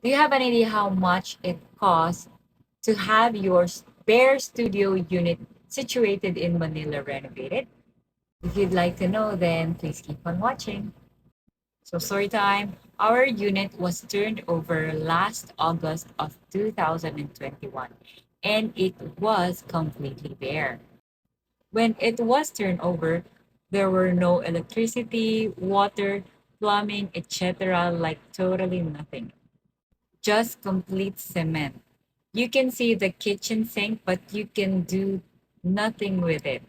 Do you have an idea how much it costs to have your spare studio unit situated in Manila renovated? If you'd like to know, then please keep on watching. So, story time. Our unit was turned over last August of 2021 and it was completely bare. When it was turned over, there were no electricity, water, plumbing, etc. Like totally nothing. Just complete cement. You can see the kitchen sink, but you can do nothing with it.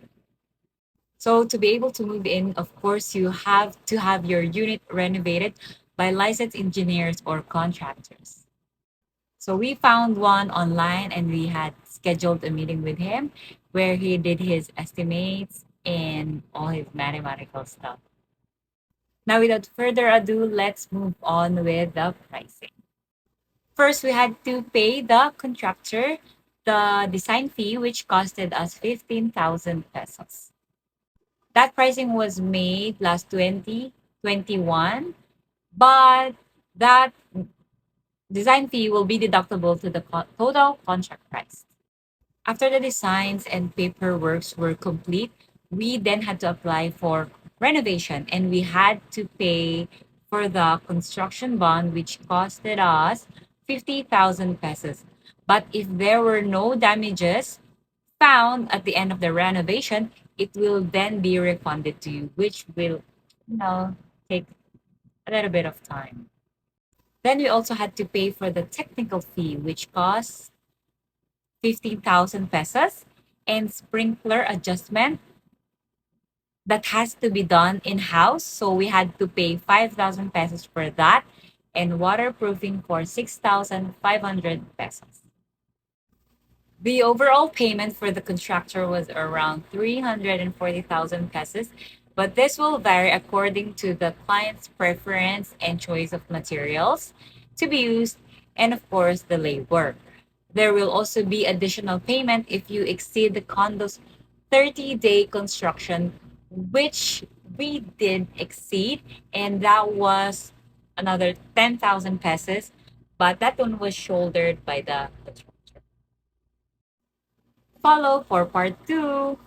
So to be able to move in, of course, you have to have your unit renovated by licensed engineers or contractors. So we found one online and we had scheduled a meeting with him where he did his estimates and all his mathematical stuff. Now, without further ado, let's move on with the pricing. First, we had to pay the contractor the design fee, which costed us 15,000 pesos. That pricing was made last 2021, but that design fee will be deductible to the total contract price. After the designs and paperworks were complete, we then had to apply for renovation and we had to pay for the construction bond, which costed us 50,000 pesos. But if there were no damages found at the end of the renovation, it will then be refunded to you, which will, take a little bit of time. Then we also had to pay for the technical fee, which costs 15,000 pesos, and sprinkler adjustment that has to be done in house. So we had to pay 5,000 pesos for that, and waterproofing for 6,500 pesos. The overall payment for the contractor was around 340,000 pesos, but this will vary according to the client's preference and choice of materials to be used, and of course, the labor. There will also be additional payment if you exceed the condo's 30-day construction, which we did exceed, and that was another 10,000 pesos, but that one was shouldered by the contractor. Follow for part 2.